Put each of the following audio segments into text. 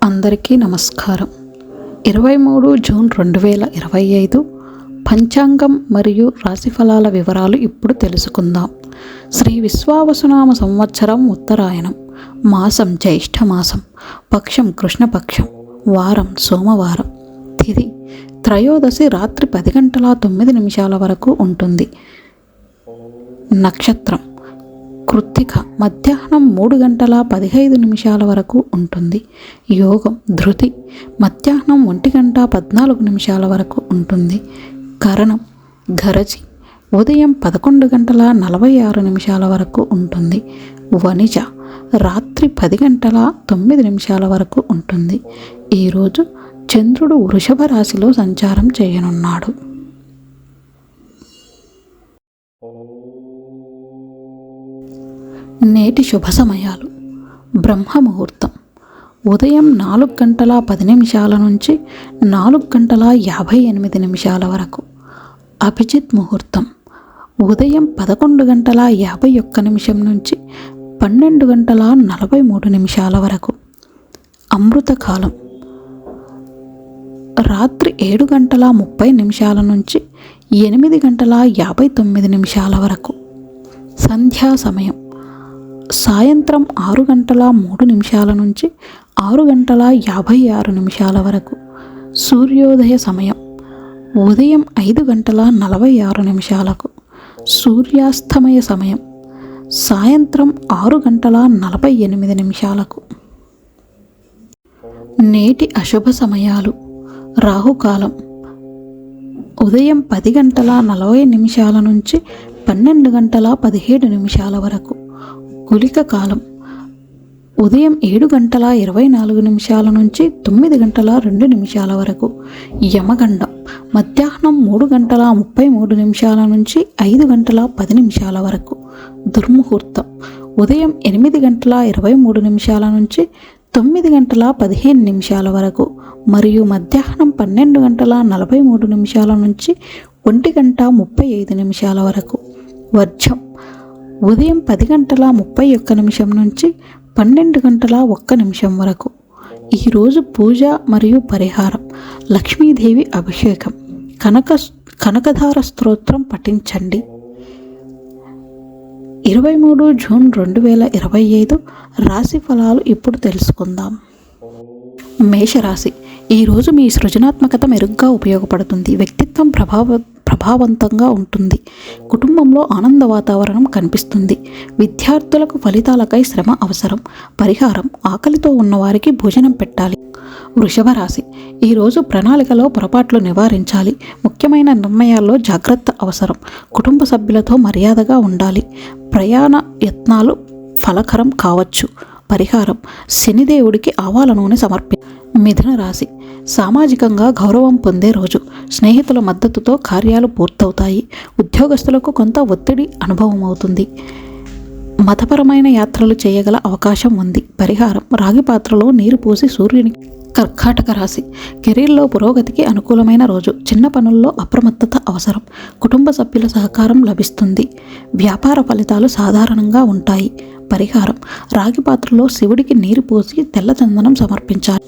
అందరికీ నమస్కారం. 23 జూన్ 2025 పంచాంగం మరియు రాశిఫలాల వివరాలు ఇప్పుడు తెలుసుకుందాం. శ్రీ విశ్వావసునామ సంవత్సరం ఉత్తరాయణం, మాసం జ్యేష్ఠమాసం, పక్షం కృష్ణపక్షం, వారం సోమవారం, తిథి త్రయోదశి రాత్రి 10:09 వరకు ఉంటుంది. నక్షత్రం కృత్తిక మధ్యాహ్నం 3:15 వరకు ఉంటుంది. యోగం ధృతి మధ్యాహ్నం 1:14 వరకు ఉంటుంది. కరణం ఘరజి ఉదయం 11:46 వరకు ఉంటుంది. వనిజ రాత్రి 10:09 వరకు ఉంటుంది. ఈరోజు చంద్రుడు వృషభ రాశిలో సంచారం చేయనున్నాడు. నేటి శుభ సమయాలు: బ్రహ్మముహూర్తం ఉదయం 4:10 నుంచి 4:58 వరకు. అభిజిత్ ముహూర్తం ఉదయం 11:51 నుంచి 12:43 వరకు. అమృతకాలం రాత్రి 7:30 నుంచి 8:59 వరకు. సంధ్యా సమయం సాయంత్రం 6:03 నుంచి 6:56 వరకు. సూర్యోదయ సమయం ఉదయం 5:46. సూర్యాస్తమయ సమయం సాయంత్రం 6:48. నేటి అశుభ సమయాలు: రాహుకాలం ఉదయం 10:40 నుంచి 12:17 వరకు. గుళిక కాలం ఉదయం 7:24 నుంచి 9:02 వరకు. యమగండం మధ్యాహ్నం 3:33 నుంచి 5:10 వరకు. దుర్ముహూర్తం ఉదయం 8:23 నుంచి 9:15 వరకు మరియు మధ్యాహ్నం 12:43 నుంచి 1:35 వరకు. వర్జం ఉదయం 10:31 నుంచి 12:01 వరకు. ఈరోజు పూజ మరియు పరిహారం: లక్ష్మీదేవి అభిషేకం, కనకధార స్తోత్రం పఠించండి. 23 జూన్ 2025 రాశి ఫలాలు ఇప్పుడు తెలుసుకుందాం. మేషరాశి ఈరోజు మీ సృజనాత్మకత మెరుగ్గా ఉపయోగపడుతుంది. వ్యక్తిత్వం ప్రభావవంతంగా ఉంటుంది. కుటుంబంలో ఆనంద వాతావరణం కనిపిస్తుంది. విద్యార్థులకు ఫలితాలకై శ్రమ అవసరం. పరిహారం: ఆకలితో ఉన్నవారికి భోజనం పెట్టాలి. వృషభ రాశి ఈరోజు ప్రణాళికలో పొరపాట్లు నివారించాలి. ముఖ్యమైన నిర్ణయాల్లో జాగ్రత్త అవసరం. కుటుంబ సభ్యులతో మర్యాదగా ఉండాలి. ప్రయాణ యత్నాలు ఫలకరం కావచ్చు. పరిహారం: శనిదేవుడికి ఆవాల నూనె మిథున రాశి సామాజికంగా గౌరవం పొందే రోజు. స్నేహితుల మద్దతుతో కార్యాలు పూర్తవుతాయి. ఉద్యోగస్తులకు కొంత ఒత్తిడి అనుభవం అవుతుంది. మతపరమైన యాత్రలు చేయగల అవకాశం ఉంది. పరిహారం: రాగి పాత్రలో నీరు పోసి సూర్యుని. కర్కాటక రాశి కెరీర్లో పురోగతికి అనుకూలమైన రోజు. చిన్న పనుల్లో అప్రమత్తత అవసరం. కుటుంబ సభ్యుల సహకారం లభిస్తుంది. వ్యాపార ఫలితాలు సాధారణంగా ఉంటాయి. పరిహారం: రాగి పాత్రలో శివుడికి నీరు పోసి తెల్ల చందనం సమర్పించాలి.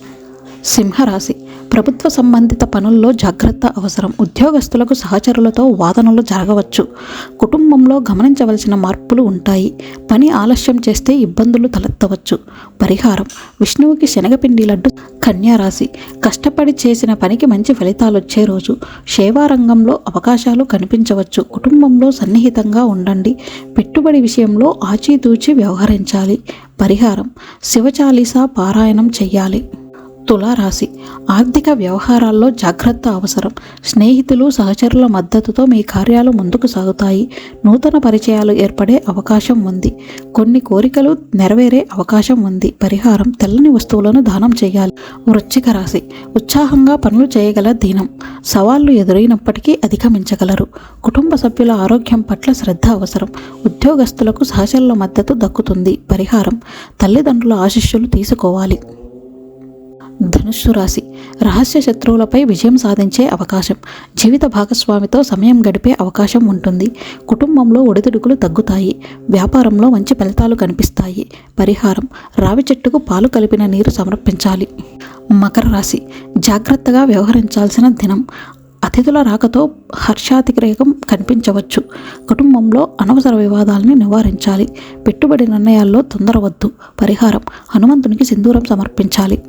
సింహరాశి ప్రభుత్వ సంబంధిత పనుల్లో జాగ్రత్త అవసరం. ఉద్యోగస్తులకు సహచరులతో వాదనలు జరగవచ్చు. కుటుంబంలో గమనించవలసిన మార్పులు ఉంటాయి. పని ఆలస్యం చేస్తే ఇబ్బందులు తలెత్తవచ్చు. పరిహారం: విష్ణువుకి శనగపిండి లడ్డు. కన్యారాశి కష్టపడి చేసిన పనికి మంచి ఫలితాలొచ్చే రోజు. సేవారంగంలో అవకాశాలు కనిపించవచ్చు. కుటుంబంలో సన్నిహితంగా ఉండండి. పెట్టుబడి విషయంలో ఆచితూచి వ్యవహరించాలి. పరిహారం: శివచాలీసా పారాయణం చెయ్యాలి. తులారాశి ఆర్థిక వ్యవహారాల్లో జాగ్రత్త అవసరం. స్నేహితులు సహచరుల మద్దతుతో మీ కార్యాలు ముందుకు సాగుతాయి. నూతన పరిచయాలు ఏర్పడే అవకాశం ఉంది. కొన్ని కోరికలు నెరవేరే అవకాశం ఉంది. పరిహారం: తెల్లని వస్తువులను దానం చేయాలి. వృశ్చిక రాశి ఉత్సాహంగా పనులు చేయగల దినం. సవాళ్లు ఎదురైనప్పటికీ అధిగమించగలరు. కుటుంబ సభ్యుల ఆరోగ్యం పట్ల శ్రద్ధ అవసరం. ఉద్యోగస్తులకు సహచరుల మద్దతు దక్కుతుంది. పరిహారం: తల్లిదండ్రుల ఆశీస్సులు తీసుకోవాలి. ధనుస్సు రాశి, రహస్య శత్రువులపై విజయం సాధించే అవకాశం. జీవిత భాగస్వామితో సమయం గడిపే అవకాశం ఉంటుంది. కుటుంబంలో ఒడిదుడుకులు తగ్గుతాయి. వ్యాపారంలో మంచి ఫలితాలు కనిపిస్తాయి. పరిహారం: రావి చెట్టుకు పాలు కలిపిన నీరు సమర్పించాలి. మకర రాశి, జాగ్రత్తగా వ్యవహరించాల్సిన దినం. అతిథుల రాకతో హర్షాతిరేకం కనిపించవచ్చు. కుటుంబంలో అనవసర వివాదాలని నివారించాలి. పెట్టుబడి నిర్ణయాల్లో తొందరవద్దు. పరిహారం: హనుమంతునికి సింధూరం సమర్పించాలి.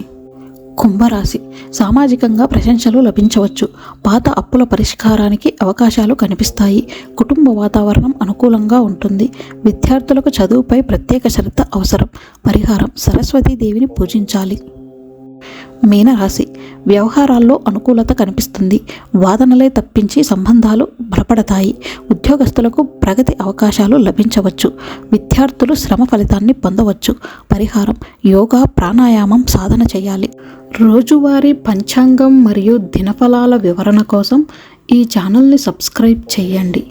కుంభరాశి, సామాజికంగా ప్రశంసలు లభించవచ్చు. పాత అప్పుల పరిష్కారానికి అవకాశాలు కనిపిస్తాయి. కుటుంబ వాతావరణం అనుకూలంగా ఉంటుంది. విద్యార్థులకు చదువుపై ప్రత్యేక శ్రద్ధ అవసరం. పరిహారం: సరస్వతీదేవిని పూజించాలి. మీనరాశి, వ్యవహారాల్లో అనుకూలత కనిపిస్తుంది. వాదనలే తప్పించి సంబంధాలు బలపడతాయి. ఉద్యోగస్తులకు ప్రగతి అవకాశాలు లభించవచ్చు. విద్యార్థులు శ్రమ ఫలితాన్ని పొందవచ్చు. పరిహారం: యోగా ప్రాణాయామం సాధన చేయాలి. రోజువారీ పంచాంగం మరియు దినఫలాల వివరణ కోసం ఈ ఛానల్ని సబ్స్క్రైబ్ చేయండి.